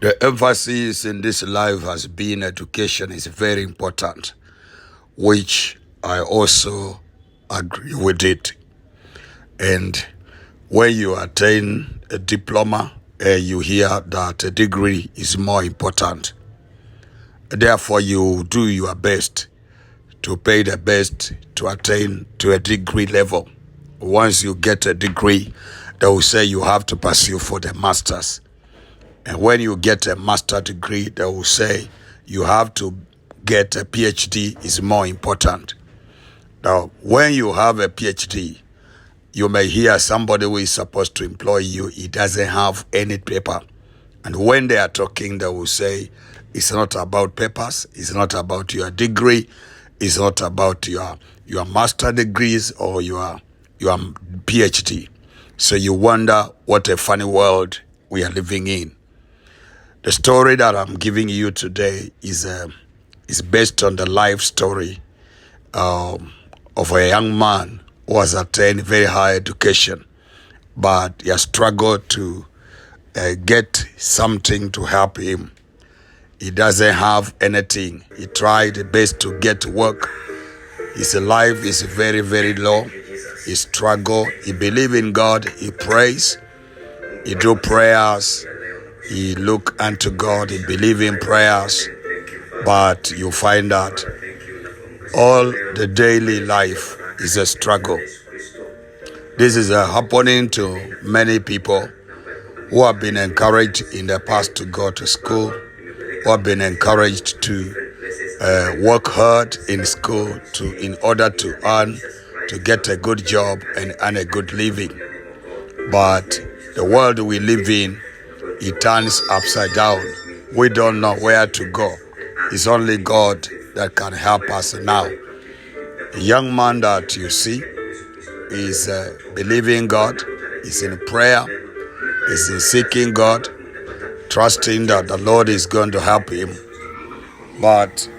The emphasis in this life has been education is very important, which I also agree with it. And when you attain a diploma, you hear that a degree is more important. Therefore, you do your best to pay the best to attain to a degree level. Once you get a degree, they will say you have to pursue for the master's. And when you get a master degree, they will say you have to get a PhD is more important. Now, when you have a PhD, you may hear somebody who is supposed to employ you, he doesn't have any paper. And when they are talking, they will say, it's not about papers, it's not about your degree, it's not about your master degrees or your PhD. So you wonder what a funny world we are living in. The story that I'm giving you today is based on the life story of a young man who has attained very high education, but he has struggled to get something to help him. He doesn't have anything. He tried the best to get work. His life is very, very low. He struggle. He believe in God. He prays. He do prayers. He look unto God. He believe in prayers. But you find that all the daily life is a struggle. This is happening to many people who have been encouraged in the past to go to school, who have been encouraged to work hard in school in order to earn, to get a good job and earn a good living. But the world we live in, it turns upside down. We don't know where to go. It's only God that can help us now. The young man that you see is believing God, is in prayer, is in seeking God, trusting that the Lord is going to help him. But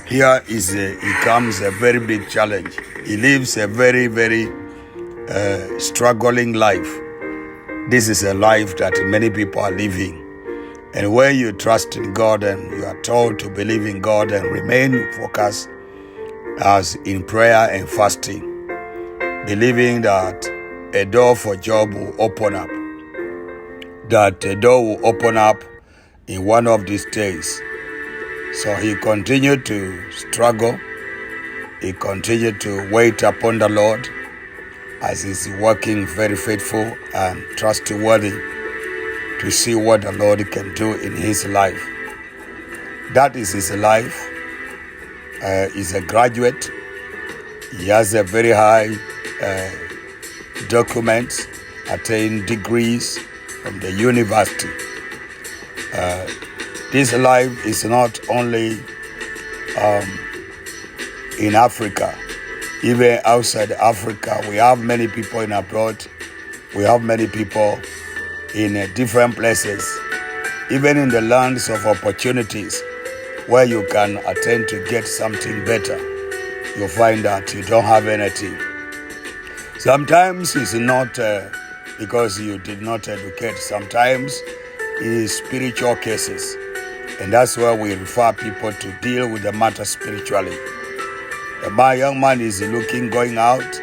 here it comes a very big challenge. He lives a very, very struggling life. This is a life that many people are living. And when you trust in God and you are told to believe in God and remain focused as in prayer and fasting, believing that a door for job will open up, that a door will open up in one of these days. So he continued to struggle. He continued to wait upon the Lord as he's working very faithful and trustworthy to see what the Lord can do in his life. That is his life. He's a graduate. He has a very high documents, attained degrees from the university. This life is not only in Africa. Even outside Africa, we have many people in abroad. We have many people in different places. Even in the lands of opportunities where you can attempt to get something better, you find that you don't have anything. Sometimes it's not because you did not educate. Sometimes it is spiritual cases. And that's where we refer people to deal with the matter spiritually. The young man is going out.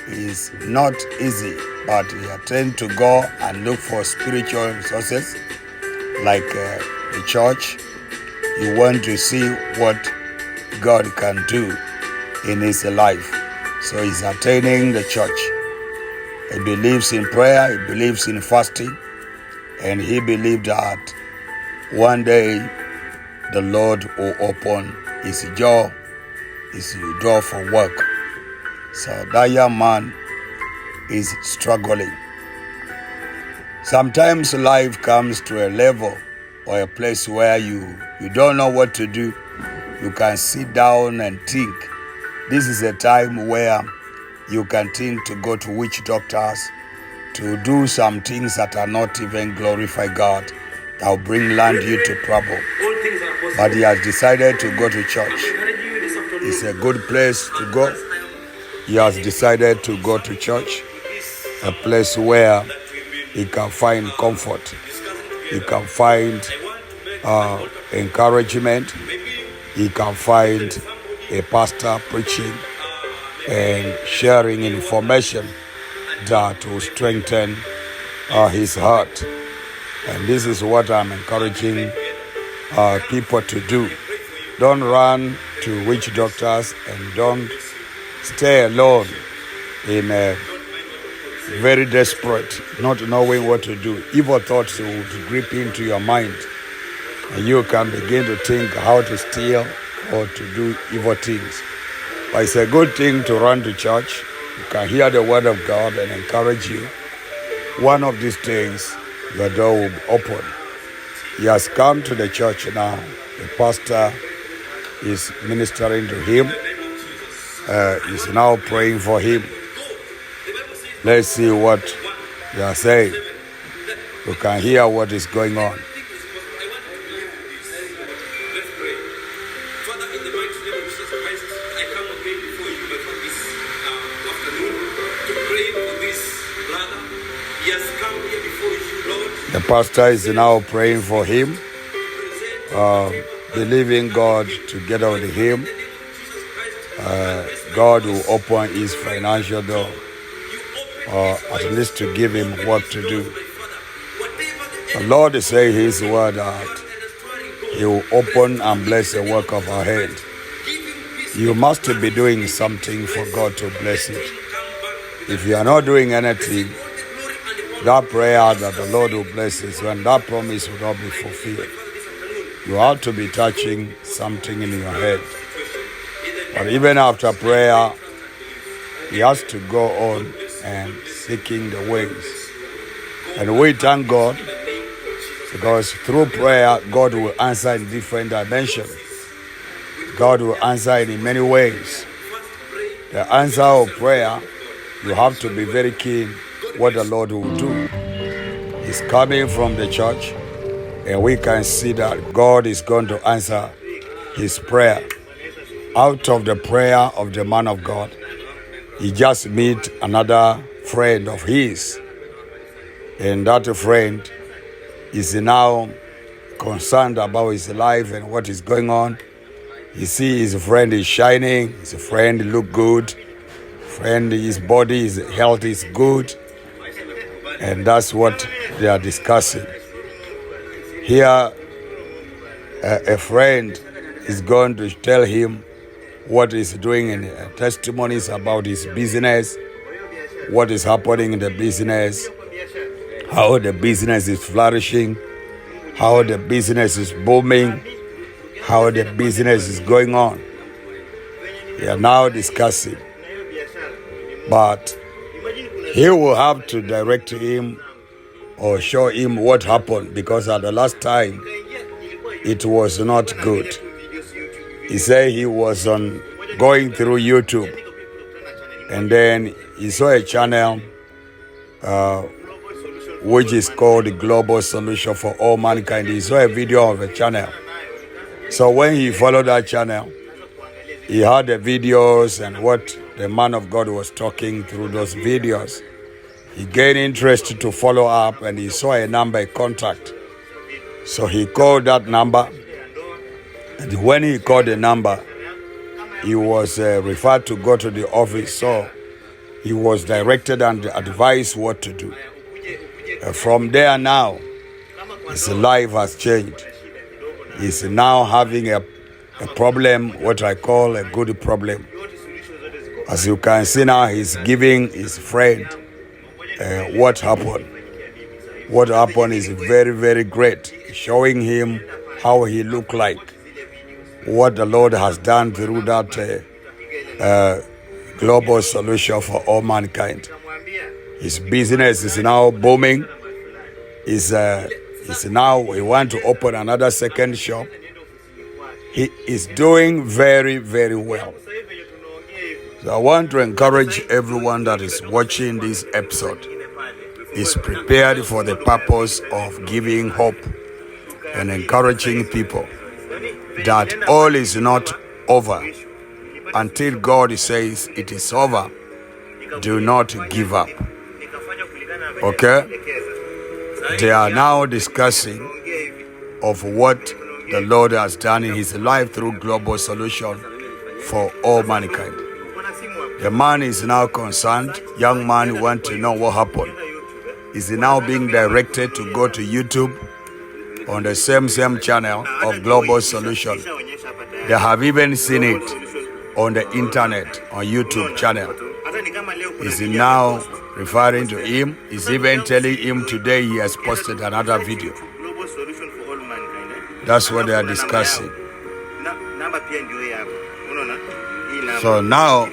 It's not easy, but he attempts to go and look for spiritual resources like the church. You want to see what God can do in his life. So he's attending the church. He believes in prayer. He believes in fasting. And he believed that one day the Lord will open his door for work. So that young man is struggling. Sometimes life comes to a level or a place where you don't know what to do. You can sit down and think. This is a time where you can think to go to witch doctors, to do some things that are not even glorify God, that will land you to trouble. But he has decided to go to church. It's a good place to go. He has decided to go to church, a place where he can find comfort. He can find encouragement, he can find a pastor preaching and sharing information that will strengthen his heart. And this is what I'm encouraging people to do. Don't run to witch doctors and don't stay alone in a very desperate, not knowing what to do. Evil thoughts will grip into your mind, and you can begin to think how to steal or to do evil things. But it's a good thing to run to church. You can hear the word of God and encourage you. One of these days, the door will be open. He has come to the church now. The pastor is ministering to him. He's now praying for him. Let's see what they are saying. You can hear what is going on. The pastor is now praying for him, believing God together with him. God will open his financial door, or at least to give him what to do. The Lord is saying his word that he will open and bless the work of our hand. You must be doing something for God to bless it. If you are not doing anything, that prayer that the Lord will bless us, when that promise will not be fulfilled. You have to be touching something in your head. But even after prayer, he has to go on and seeking the ways. And we thank God because through prayer, God will answer in different dimensions. God will answer in many ways. The answer of prayer, you have to be very keen what the Lord will do. He's coming from the church, and we can see that God is going to answer his prayer. Out of the prayer of the man of God, he just met another friend of his, and that friend is now concerned about his life and what is going on. He sees his friend is shining, his friend look good, friend his body, his health is good, and that's what they are discussing. Here, a friend is going to tell him what he's doing in testimonies about his business, what is happening in the business, how the business is flourishing, how the business is booming, how the business is going on. They are now discussing. But he will have to direct him or show him what happened, because at the last time it was not good. He said he was going through YouTube, and then he saw a channel which is called the Global Solution for All Mankind. He saw a video of a channel. So when he followed that channel, he heard the videos and what the man of God was talking through those videos. He gained interest to follow up, and he saw a number, a contact. So he called that number, and when he called the number, he was referred to go to the office. So he was directed and advised what to do. From there now, his life has changed. He's now having a problem, what I call a good problem. As you can see now, he's giving his friend what happened. What happened is very, very great. Showing him how he looked like, what the Lord has done through that global solution for all mankind. His business is now booming. He wants to open another second shop. He is doing very, very well. So I want to encourage everyone that is watching this episode is prepared for the purpose of giving hope and encouraging people that all is not over until God says it is over. Do not give up. Okay? They are now discussing of what the Lord has done in his life through Global Solution for all mankind. The man is now concerned. Young man want to know what happened. Is now being directed to go to YouTube on the same channel of Global Solution. They have even seen it on the internet, on YouTube channel. Is now referring to him. Is even telling him today he has posted another video. That's what they are discussing. So now,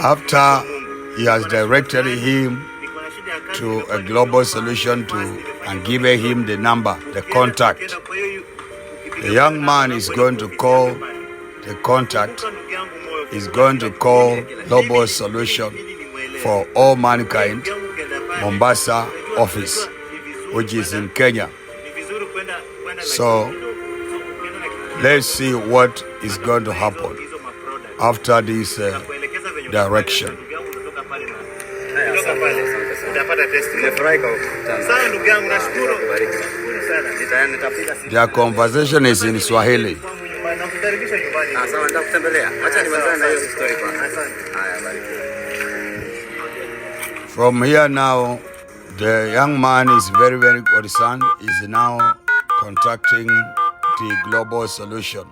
after he has directed him to a Global Solution and given him the number, the contact, the young man is going to call the contact, is going to call Global Solution for all mankind, Mombasa office, which is in Kenya. So let's see what is going to happen after this direction. Their conversation is in Swahili. From here now, the young man is very, very concerned. Is now contacting the Global Solution.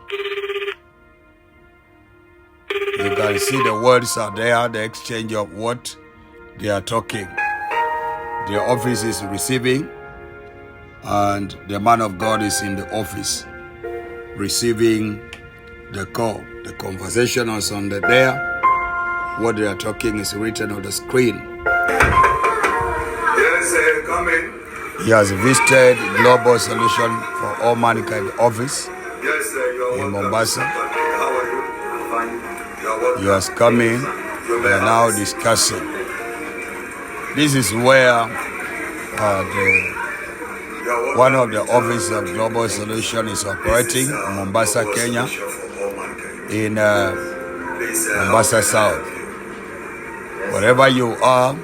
You can see the words are there, the exchange of what they are talking. The office is receiving, and the man of God is in the office receiving the call. The conversation is on the there. What they are talking is written on the screen. Yes, come in. He has visited Global Solution for all mankind office in Mombasa. How are you? Fine. He has come in. They are now discussing. This is where one of the offices of Global Solution is operating in Mombasa, Kenya, in Mombasa South. Wherever you are,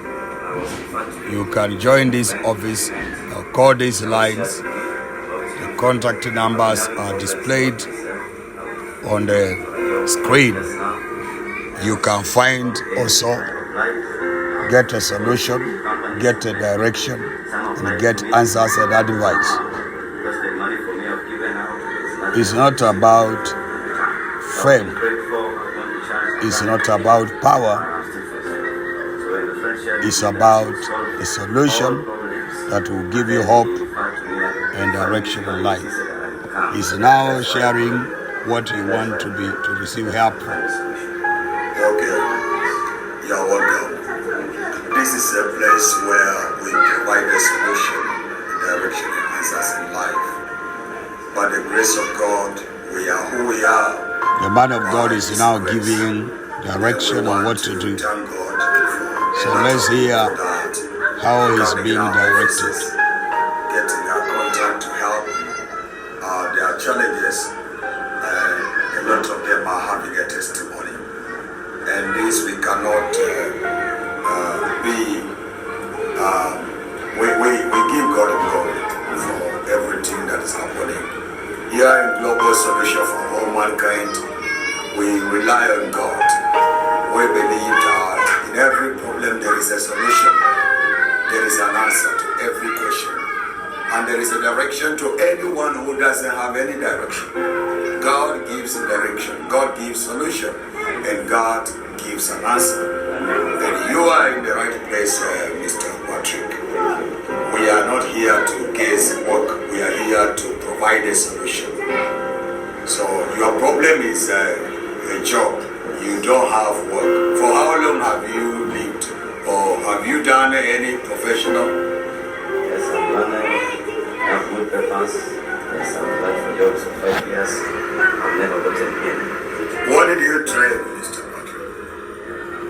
you can join this office or call these lines. The contact numbers are displayed on the screen. You can find also, get a solution, get a direction, and get answers and advice. It's not about fame. It's not about power. It's about a solution that will give you hope and direction in life. He's now sharing what he wants to receive help from. Okay, you're welcome. This is a place where we provide a solution, direction, and answers in life. By the grace of God, we are who we are. The man of God is now giving direction on what to do. So let's hear how he's being directed. Getting our contact to help. There are challenges. A lot of them are having a testimony. And this we cannot we give God glory for everything that is happening. Here in Global Solution for all mankind, we rely on God. We believe that in every problem there is a solution. There is an answer to every question. And there is a direction to anyone who doesn't have any direction. God gives a direction, God gives solution, and God gives an answer. And you are in the right place, Mr. Patrick. We are not here to guess work, we are here to provide a solution. So your problem is a job. You don't have work. For how long have you lived? Or have you done any professional? Yes, I've done I have good papers. Yes, I've applied for jobs for 5 years. I've never gotten in. What did you train, Mr. Patrick?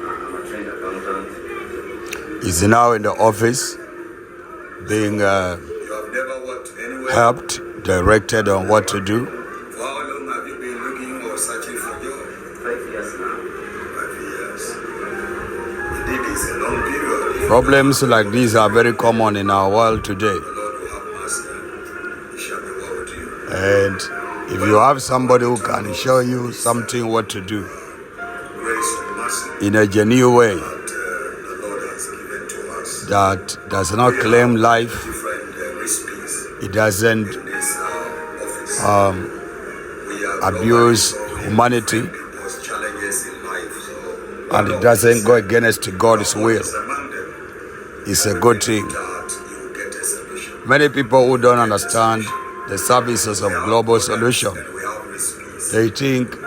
I'm a trained accountant. He's now in the office being You have never worked anywhere? helped, directed on what to do. For how long have you been looking or searching for job? 5 years now. 5 years. Indeed, it's a long period. Problems like these are very common in our world today. The Lord will have mercy. It shall be well with you. And if you have somebody who can show you something what to do Grace and mercy in a genuine way that the Lord has given to us. that does not claim life, Different recipes it doesn't in this office. We are abuse globally humanity, people's challenges in life. So and it doesn't go against God's will. among them, It's a good thing. that you get a solution. Many people who don't understand the services of Global Solution, And we have recipes. they think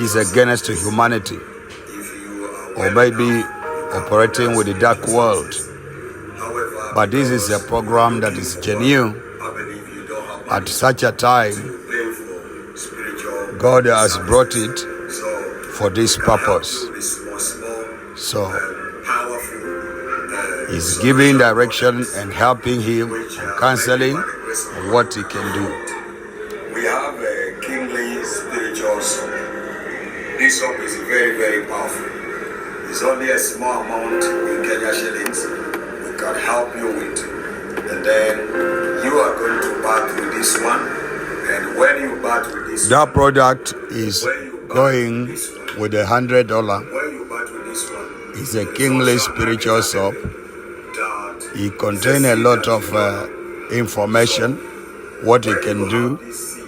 it's against humanity, If you or are maybe operating with the dark world. however, But this is a program that is genuine. I believe you don't have At such a time, to pay for spiritual. God has brought it So for this purpose. responsible, So powerful, He's giving direction and helping him and counseling on what he can do. we have a kingly spiritual soap. This soap is very, very powerful. It's only a small amount in Kenya shillings. We can help you with. And then you are going to bath with this one. And when you bath with this That product is going with $100. when you bath with this one, It's a kingly spiritual soap. that It contains a lot of information, what it can do, this seed,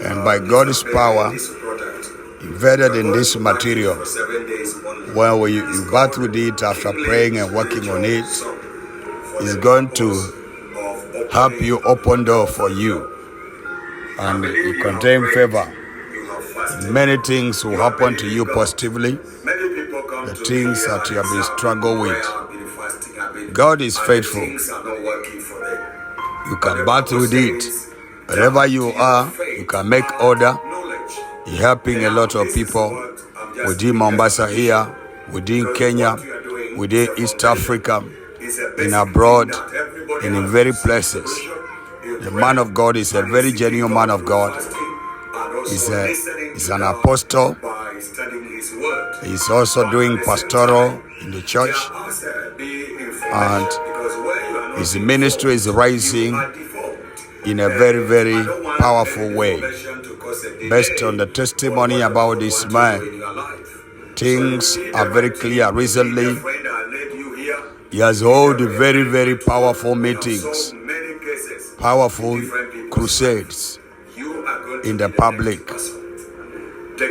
and by God's power, this product, embedded in this material. for 7 days only. When you bath with it after praying and working on it, it's going to help you open door for you, and it contains favor. You have fasted. Many things will happen to you positively. Many people come The to things me that you have been and say, struggling "Where with. I've been fasting, I've been-" God is and faithful. Things are not working for them. You can battle with it. Wherever you are, you can make order. Knowledge. You're helping a lot of people within Mombasa here, within Kenya, within East Africa, in abroad, and in very places. The man of God is a very genuine man of God. He's an apostle. By studying his word. He's also doing pastoral in the church. And His ministry is rising in a very, very powerful way. Based on the testimony about this man, things are very clear. Recently, he has held very, very powerful meetings, powerful crusades in the public.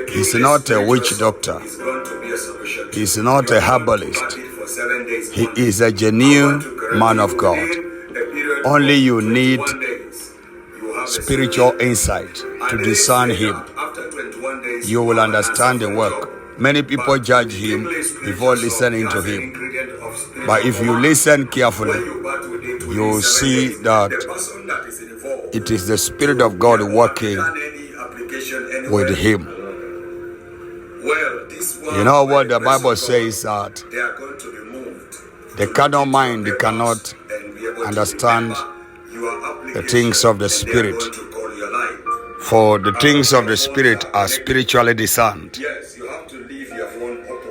He's not a witch doctor. He's not a herbalist. He is a genuine man of God. Only you need spiritual insight to discern him. You will understand the work. Many people judge him before listening to him. But if you listen carefully, you will see that it is the Spirit of God working with him. You know what the Bible says, that the carnal mind cannot understand the things of the Spirit. For the things of the Spirit are spiritually discerned.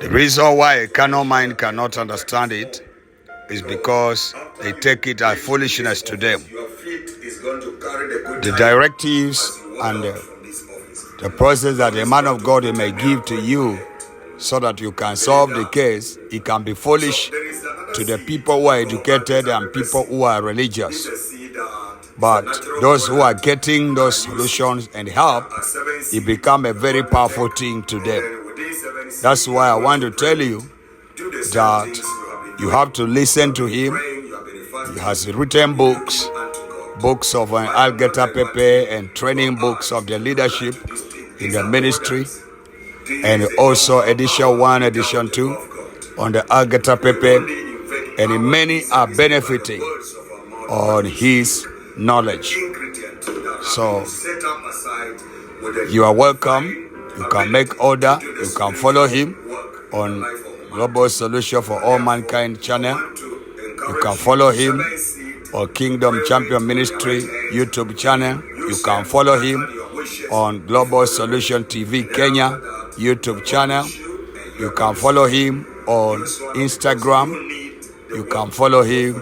The reason why a carnal mind cannot understand it is because they take it as foolishness to them. The directives and the process that a man of God may give to you so that you can solve the case, it can be foolish to the people who are educated and people who are religious. But those who are getting those solutions and help, it becomes a very powerful thing to them. That's why I want to tell you that you have to listen to him. He has written books of Algeta Pepe, and training books of the leadership in the ministry, and also edition 1, edition 2 on the Algeta Pepe, and many are benefiting on his knowledge. So you are welcome. You can make order. You can follow him on Global Solution for All Mankind channel. You can follow him on Kingdom Champion Ministry YouTube channel. You can follow him on Global Solution TV Kenya YouTube channel. You can follow him on Instagram. You can follow him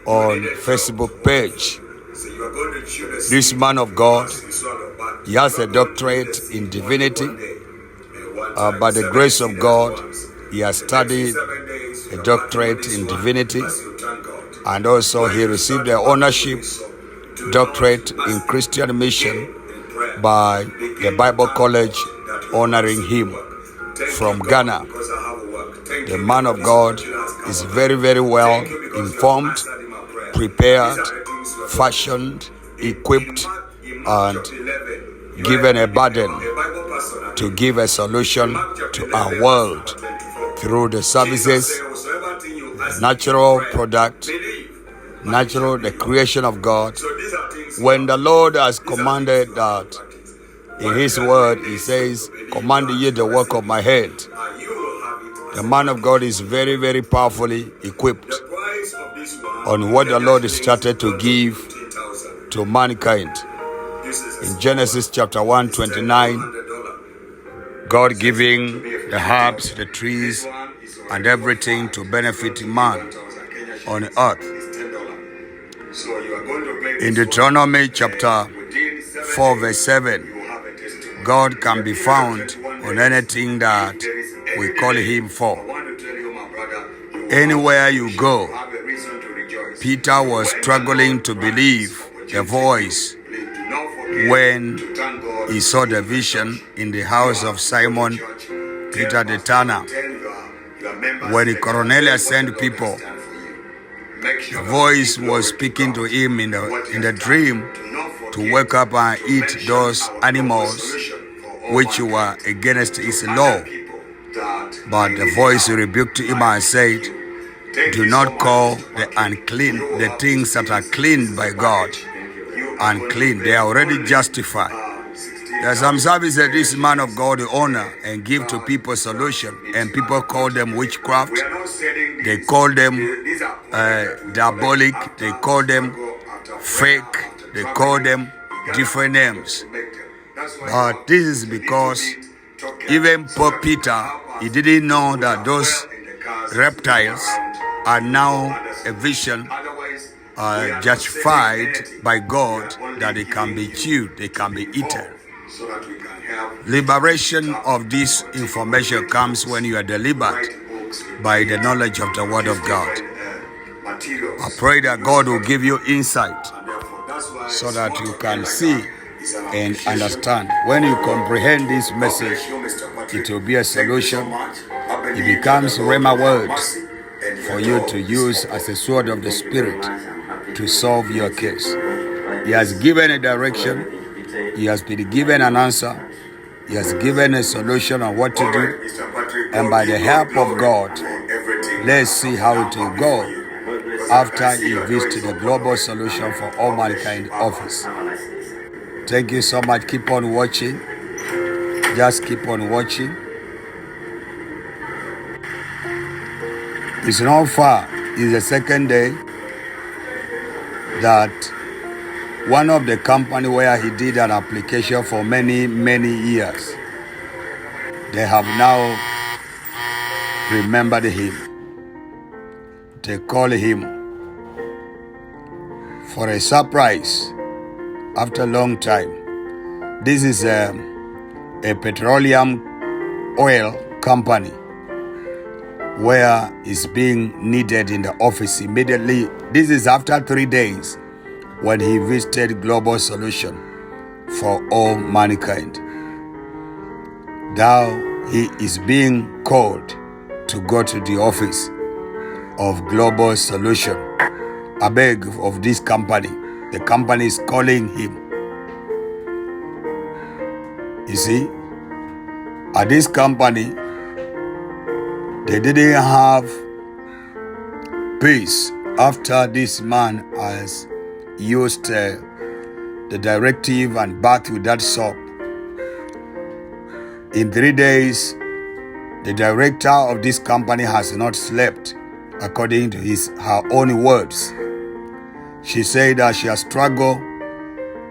on Facebook page. This man of God, he has a doctorate in divinity. By the grace of God, he has studied a doctorate in divinity, and also he received the ownership doctorate in Christian mission by the Bible College honoring him from Ghana. The man of God is very, very well informed, prepared, fashioned, equipped, and given a burden to give a solution to our world through the services, natural product, the creation of God. When the Lord has commanded that in his word, he says, command ye the work of my hand. The man of God is very, very powerfully equipped on what the Lord started to give to mankind. In Genesis chapter 1:29, God giving the herbs, the trees, and everything to benefit man on earth. In Deuteronomy chapter 4 verse 7, God can be found on anything that we call him for. Anywhere you go, Peter was struggling to believe the voice when he saw the vision in the house of Simon Peter the Tanner. When Cornelius sent people, the voice was speaking to him in the dream to wake up and eat those animals which were against his law. But the voice rebuked him and said, do not call the things that are cleaned by God unclean. They are already justified. There are some services that this man of God honor and give to people solution, and people call them witchcraft. They call them diabolic. They call them fake. They call them different names. But this is because even Pope Peter, he didn't know that those reptiles are now a vision justified by God, that they can be chewed, they can be eaten. Liberation of this information comes when you are delivered by the knowledge of the Word of God. I pray that God will give you insight so that you can see and understand. When you comprehend this message, it will be a solution. It becomes Rhema words for you to use as a sword of the Spirit to solve your case. He has given a direction. He has been given an answer. He has given a solution on what to do. And by the help of God, let's see how it will go after he visits the global solution for all mankind office. Thank you so much. Keep on watching. Just keep on watching. It's not far. It's the second day that one of the company where he did an application for many, many years, they have now remembered him. They call him for a surprise after a long time. This is a petroleum oil company where it's being needed in the office immediately. This is after 3 days when he visited Global Solution for all mankind. Now he is being called to go to the office of Global Solution. I beg of this company. The company is calling him. You see, at this company, they didn't have peace after this man has used the directive and bathed with that soap. In 3 days, the director of this company has not slept, according to her own words. She said that she has struggled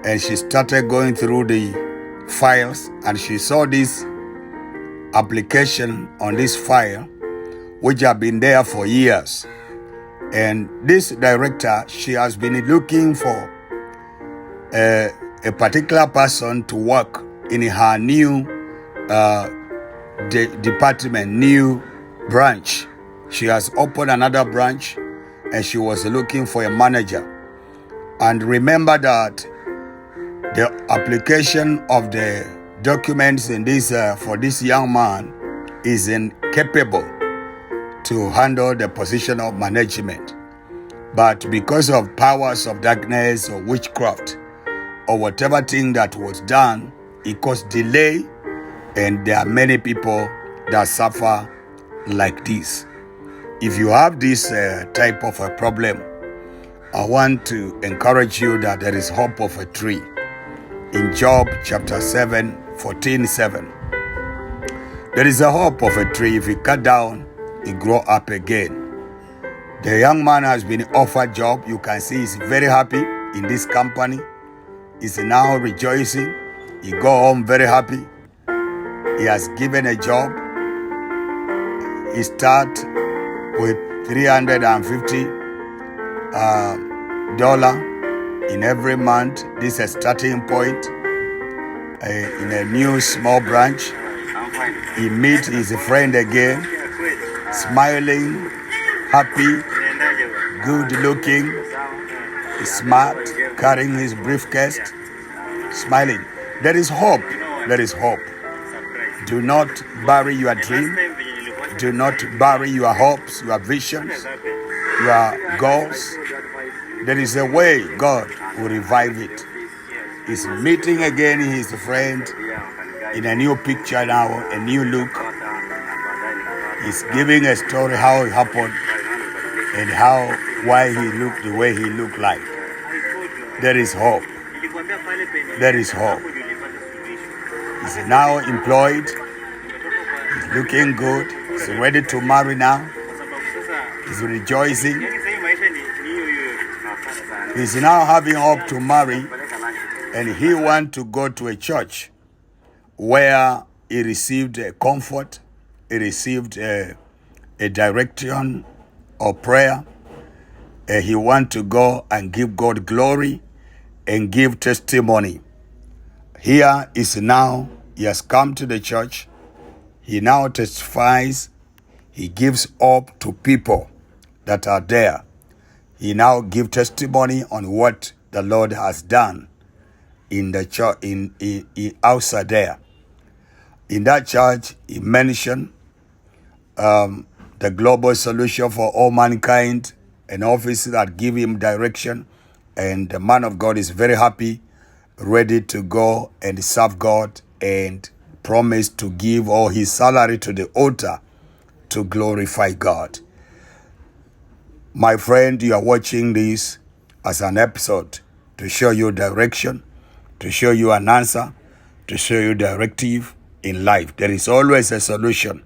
and she started going through the files, and she saw this application on this file which have been there for years. And this director, she has been looking for a particular person to work in her new department, new branch. She has opened another branch and she was looking for a manager. And remember that the application of the documents in this for this young man is incapable to handle the position of management. But because of powers of darkness or witchcraft or whatever thing that was done, it caused delay, and there are many people that suffer like this. If you have this type of a problem, I want to encourage you that there is hope of a tree. In Job chapter 7, 14:7, there is a hope of a tree. If you cut down, it grow up again. The young man has been offered job. You can see he's very happy in this company. He's now rejoicing. He go home very happy. He has given a job. He start with $350 in every month. This is a starting point in a new small branch. He meets his friend again, smiling, happy, good looking, smart, carrying his briefcase, smiling. There is hope. There is hope. Do not bury your dream. Do not bury your hopes, your visions, your goals. There is a way God will revive it. He's meeting again his friend in a new picture now, a new look. He's giving a story how it happened and why he looked the way he looked like. There is hope. There is hope. He's now employed. He's looking good. He's ready to marry now. He's rejoicing. He's now having hope to marry, and he wants to go to a church where he received a comfort, he received a direction of prayer. He wants to go and give God glory and give testimony. Here is now, he has come to the church. He now testifies. He gives hope to people that are there. He now gives testimony on what the Lord has done in the church, in outside there. In that church, he mentioned the global solution for all mankind, an office that give him direction, and the man of God is very happy, ready to go and serve God, and promise to give all his salary to the altar to glorify God. My friend, you are watching this as an episode to show you direction, to show you an answer, to show you directive in life. There is always a solution.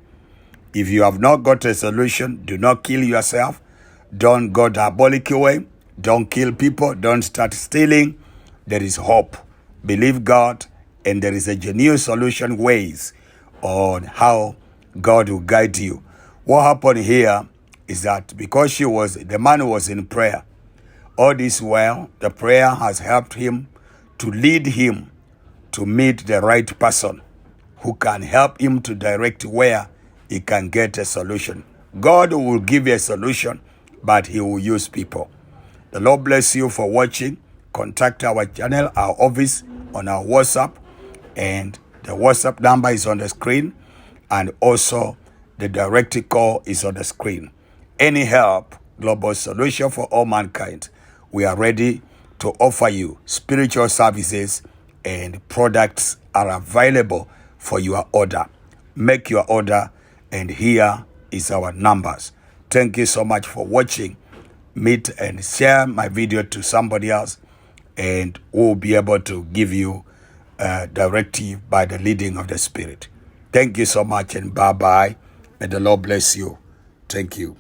If you have not got a solution, do not kill yourself. Don't go diabolic way. Don't kill people. Don't start stealing. There is hope. Believe God, and there is a genuine solution ways on how God will guide you. What happened here is that because the man was in prayer, all this while, the prayer has helped him to lead him to meet the right person who can help him to direct where he can get a solution. God will give you a solution, but he will use people. The Lord bless you for watching. Contact our channel, our office on our WhatsApp, and the WhatsApp number is on the screen, and also the direct call is on the screen. Any help, Global Solution for All Mankind, we are ready to offer you spiritual services, and products are available for your order. Make your order, and here is our numbers. Thank you so much for watching. Meet and share my video to somebody else, and we'll be able to give you a directive by the leading of the Spirit. Thank you so much, and bye-bye. May the Lord bless you. Thank you.